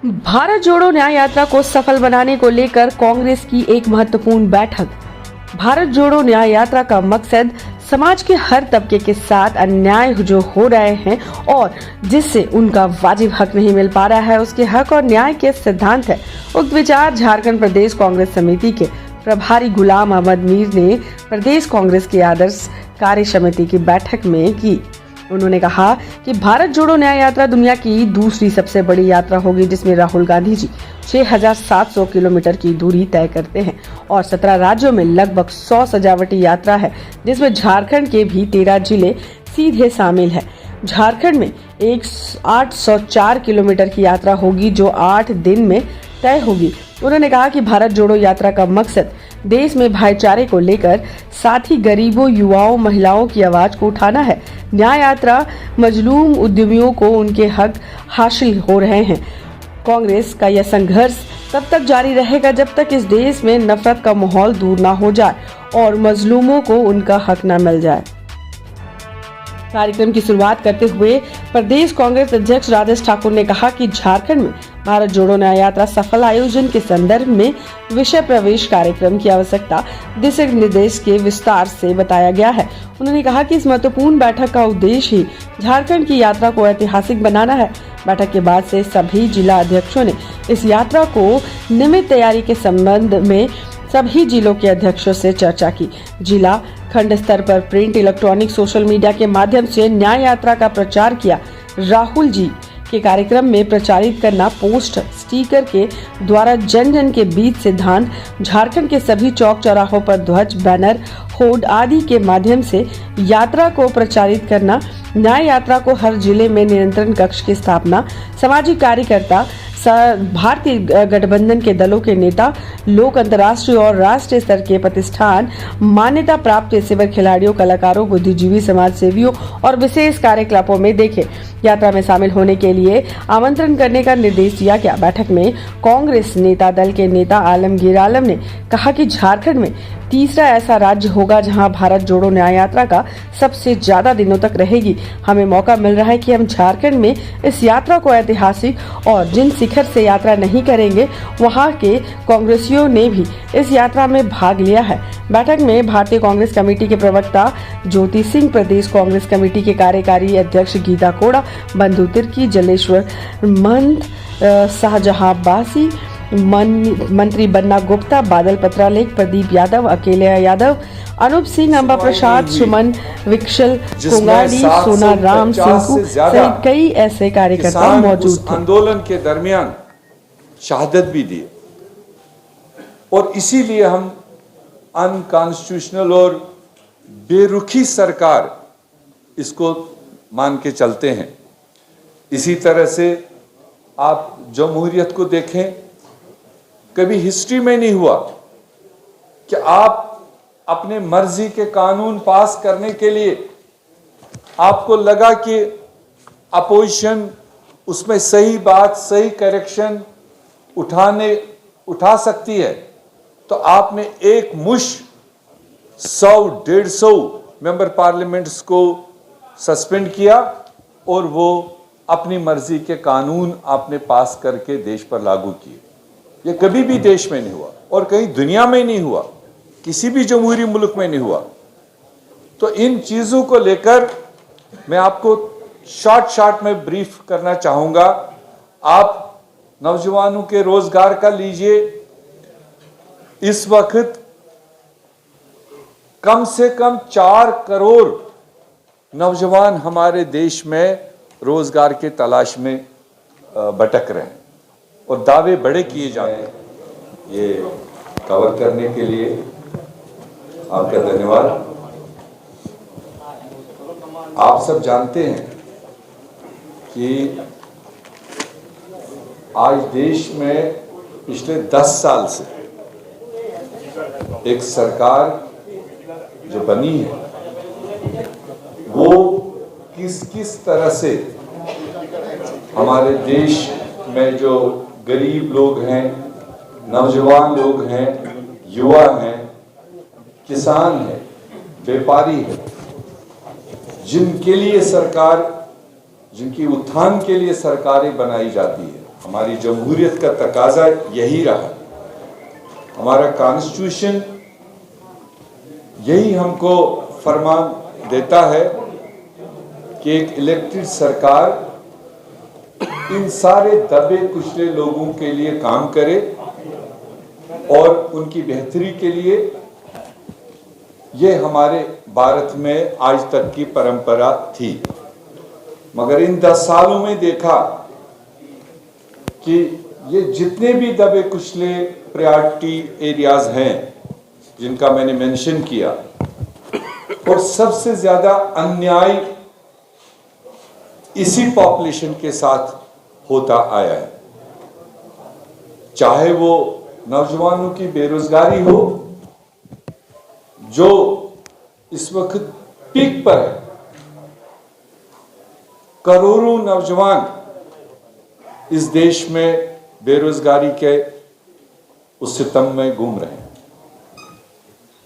भारत जोड़ो न्याय यात्रा को सफल बनाने को लेकर कांग्रेस की एक महत्वपूर्ण बैठक। भारत जोड़ो न्याय यात्रा का मकसद समाज के हर तबके के साथ अन्याय जो हो रहे हैं और जिससे उनका वाजिब हक नहीं मिल पा रहा है, उसके हक और न्याय के सिद्धांत है। उक्त विचार झारखंड प्रदेश कांग्रेस समिति के प्रभारी गुलाम अहमद मीर ने प्रदेश कांग्रेस की आदर्श कार्य समिति की बैठक में की। उन्होंने कहा कि भारत जोड़ो न्याय यात्रा दुनिया की दूसरी सबसे बड़ी यात्रा होगी, जिसमें राहुल गांधी जी 6,700 किलोमीटर की दूरी तय करते हैं और 17 राज्यों में लगभग 100 सजावटी यात्रा है, जिसमें झारखंड के भी 13 जिले सीधे शामिल है। झारखंड में 804 किलोमीटर की यात्रा होगी, जो 8 दिन में तय होगी। उन्होंने कहा कि भारत जोड़ो यात्रा का मकसद देश में भाईचारे को लेकर, साथ ही गरीबों, युवाओं, महिलाओं की आवाज को उठाना है। न्याय यात्रा मजलूम उद्यमियों को उनके हक हासिल हो रहे हैं। कांग्रेस का यह संघर्ष तब तक जारी रहेगा जब तक इस देश में नफरत का माहौल दूर ना हो जाए और मजलूमों को उनका हक न मिल जाए। कार्यक्रम की शुरुआत करते हुए प्रदेश कांग्रेस अध्यक्ष राजेश ठाकुर ने कहा कि झारखंड में भारत जोड़ो न्याय यात्रा सफल आयोजन के संदर्भ में विषय प्रवेश कार्यक्रम की आवश्यकता दिशा निर्देश के विस्तार से बताया गया है। उन्होंने कहा कि इस महत्वपूर्ण बैठक का उद्देश्य ही झारखंड की यात्रा को ऐतिहासिक बनाना है। बैठक के बाद से सभी जिला अध्यक्षों ने इस यात्रा को नियमित तैयारी के संबंध में सभी जिलों के अध्यक्षों से चर्चा की। जिला खंड स्तर पर प्रिंट, इलेक्ट्रॉनिक, सोशल मीडिया के माध्यम से न्याय यात्रा का प्रचार किया। राहुल जी के कार्यक्रम में प्रचारित करना, पोस्ट स्टिकर के द्वारा जन जन के बीच सिद्धांत, झारखंड के सभी चौक चौराहों पर ध्वज, बैनर, होर्ड आदि के माध्यम से यात्रा को प्रचारित करना, न्याय यात्रा को हर जिले में नियंत्रण कक्ष की स्थापना, सामाजिक कार्यकर्ता, भारतीय गठबंधन के दलों के नेता, लोक, अंतर्राष्ट्रीय और राष्ट्रीय स्तर के प्रतिष्ठान, मान्यता प्राप्त पेशेवर खिलाड़ियों, कलाकारों, बुद्धिजीवी, समाज सेवियों और विशेष कार्यकलापों में देखे यात्रा में शामिल होने के लिए आमंत्रण करने का निर्देश दिया गया। बैठक में कांग्रेस नेता दल के नेता आलमगीर आलम ने कहा कि झारखंड में तीसरा ऐसा राज्य होगा जहां भारत जोड़ो न्याय यात्रा का सबसे ज्यादा दिनों तक रहेगी। हमें मौका मिल रहा है कि हम झारखंड में इस यात्रा को ऐतिहासिक, और जिन शिखर से यात्रा नहीं करेंगे वहां के कांग्रेसियों ने भी इस यात्रा में भाग लिया है। बैठक में भारतीय कांग्रेस कमेटी के प्रवक्ता ज्योति सिंह, प्रदेश कांग्रेस कमेटी के कार्यकारी अध्यक्ष गीता कोड़ा, बंधु तिर्की, जलेश्वर महंत, शाहजहां बासी, मंत्री बन्ना गुप्ता, बादल पत्रालेख, प्रदीप यादव, अकेले यादव, अनूप सिंह, अंबा प्रसाद, सुमन विकसल, कुंगाड़ी, सोना राम सिंह सहित कई ऐसे कार्यकर्ता मौजूद थे। आंदोलन के दरमियान शहादत भी दी और इसीलिए हम अनकॉन्स्टिट्यूशनल और बेरुखी सरकार इसको मान के चलते हैं। इसी तरह से आप जमहूरियत को देखें, कभी हिस्ट्री में नहीं हुआ कि आप अपने मर्जी के कानून पास करने के लिए आपको लगा कि अपोजिशन उसमें सही बात, सही करेक्शन उठा सकती है, तो आपने एक मुश्त 100-150 मेंबर पार्लियामेंट्स को सस्पेंड किया और वो अपनी मर्जी के कानून आपने पास करके देश पर लागू किए। ये कभी भी देश में नहीं हुआ और कहीं दुनिया में नहीं हुआ, किसी भी जमहूरी मुल्क में नहीं हुआ। तो इन चीजों को लेकर मैं आपको शॉर्ट में ब्रीफ करना चाहूंगा। आप नौजवानों के रोजगार का लीजिए। इस वक्त कम से कम 4 करोड़ नौजवान हमारे देश में रोजगार के तलाश में भटक रहे हैं और दावे बड़े किए जाते हैं। ये कवर करने के लिए आपका धन्यवाद। आप सब जानते हैं कि आज देश में पिछले 10 साल से एक सरकार जो बनी है, वो किस तरह से हमारे देश में जो गरीब लोग हैं, नौजवान लोग हैं, युवा हैं, किसान हैं, व्यापारी हैं, जिनके लिए सरकार, जिनकी उत्थान के लिए सरकारें बनाई जाती है, हमारी जमहूरियत का तकाजा यही रहा। हमारा कॉन्स्टिट्यूशन यही हमको फरमान देता है कि एक इलेक्टेड सरकार इन सारे दबे कुचले लोगों के लिए काम करे और उनकी बेहतरी के लिए। ये हमारे भारत में आज तक की परंपरा थी, मगर इन 10 सालों में देखा कि ये जितने भी दबे कुचले प्रायोरिटी एरियाज हैं जिनका मैंने मेंशन किया, और सबसे ज्यादा अन्याय इसी पॉपुलेशन के साथ होता आया है। चाहे वो नौजवानों की बेरोजगारी हो जो इस वक्त पीक पर है, करोड़ों नौजवान इस देश में बेरोजगारी के उस सितम में घूम रहे हैं।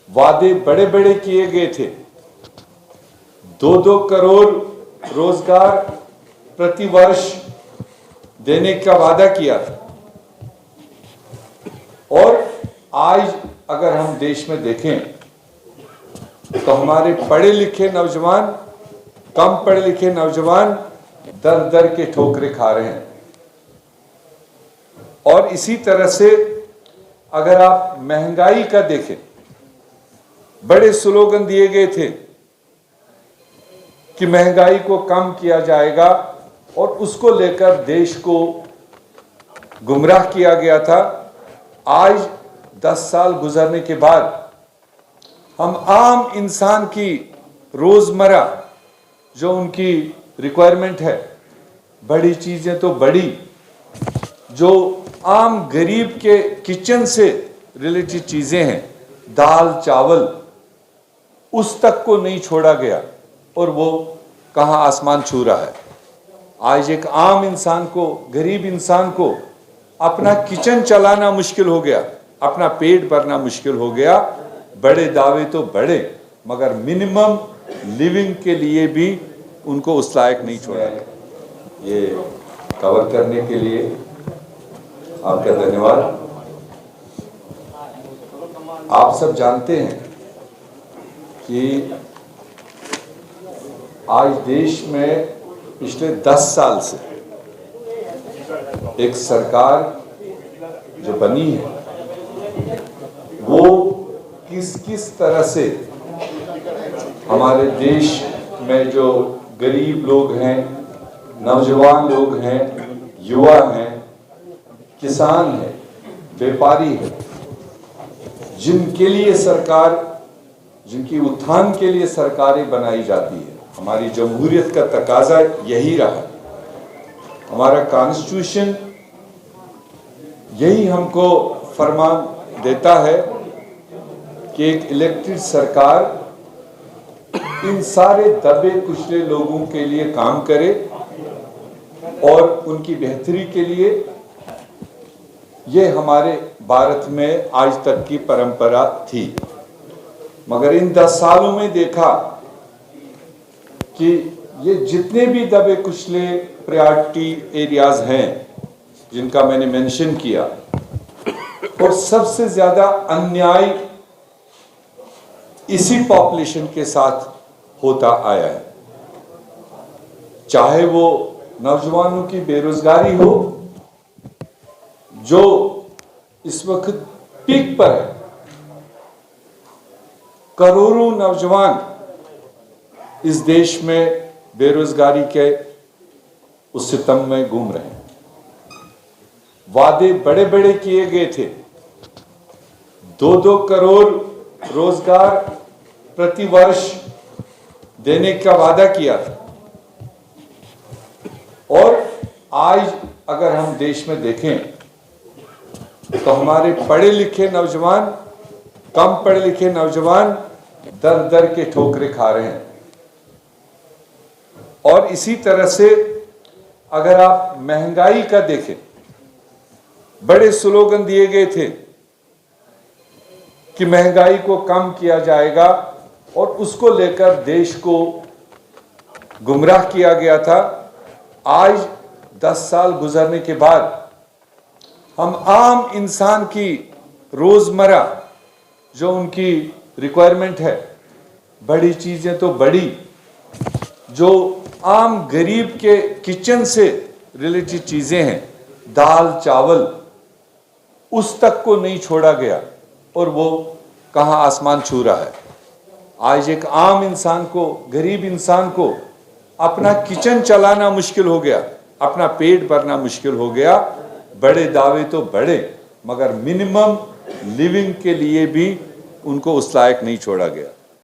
वादे बड़े बड़े किए गए थे, 2-2 करोड़ रोजगार प्रति वर्ष देने का वादा किया था, और आज अगर हम देश में देखें तो हमारे पढ़े लिखे नौजवान, कम पढ़े लिखे नौजवान दर दर के ठोकरे खा रहे हैं। और इसी तरह से अगर आप महंगाई का देखें, बड़े स्लोगन दिए गए थे कि महंगाई को कम किया जाएगा, और उसको लेकर देश को गुमराह किया गया था। आज 10 साल गुजरने के बाद हम आम इंसान की रोजमर्रा जो उनकी रिक्वायरमेंट है, बड़ी चीजें तो बड़ी, जो आम गरीब के किचन से रिलेटेड चीजें हैं, दाल चावल, उस तक को नहीं छोड़ा गया, और वो कहां आसमान छू रहा है। आज एक आम इंसान को, गरीब इंसान को अपना किचन चलाना मुश्किल हो गया, अपना पेट भरना मुश्किल हो गया। बड़े दावे तो बड़े, मगर मिनिमम लिविंग के लिए भी उनको उस लायक नहीं छोड़ा गया। ये कवर करने के लिए आपका धन्यवाद। आप सब जानते हैं कि आज देश में पिछले 10 साल से एक सरकार जो बनी है, वो किस किस तरह से हमारे देश में जो गरीब लोग हैं, नौजवान लोग हैं, युवा हैं, किसान हैं, व्यापारी हैं, जिनके लिए सरकार, जिनकी उत्थान के लिए सरकारें बनाई जाती है। हमारी जमहूरियत का तकाजा यही रहा। हमारा कॉन्स्टिट्यूशन यही हमको फरमान देता है कि एक इलेक्टेड सरकार इन सारे दबे कुचले लोगों के लिए काम करे और उनकी बेहतरी के लिए। ये हमारे भारत में आज तक की परंपरा थी, मगर इन 10 सालों में देखा कि ये जितने भी दबे कुचले प्रायोरिटी एरियाज हैं जिनका मैंने मेंशन किया, और सबसे ज्यादा अन्याय इसी पॉपुलेशन के साथ होता आया है। चाहे वो नौजवानों की बेरोजगारी हो जो इस वक्त पीक पर है, करोड़ों नौजवान इस देश में बेरोजगारी के उस सितम में घूम रहे हैं। वादे बड़े बड़े किए गए थे, 2-2 करोड़ रोजगार प्रति वर्ष देने का वादा किया था, और आज अगर हम देश में देखें तो हमारे पढ़े लिखे नौजवान, कम पढ़े लिखे नौजवान दर दर के ठोकरे खा रहे हैं। और इसी तरह से अगर आप महंगाई का देखें, बड़े स्लोगन दिए गए थे कि महंगाई को कम किया जाएगा, और उसको लेकर देश को गुमराह किया गया था। आज 10 साल गुजरने के बाद हम आम इंसान की रोजमर्रा जो उनकी रिक्वायरमेंट है, बड़ी चीजें तो बड़ी, जो आम गरीब के किचन से रिलेटेड चीजें हैं, दाल चावल, उस तक को नहीं छोड़ा गया और वो कहां आसमान छू रहा है। आज एक आम इंसान को, गरीब इंसान को अपना किचन चलाना मुश्किल हो गया, अपना पेट भरना मुश्किल हो गया। बड़े दावे तो बड़े, मगर मिनिमम लिविंग के लिए भी उनको उस लायक नहीं छोड़ा गया।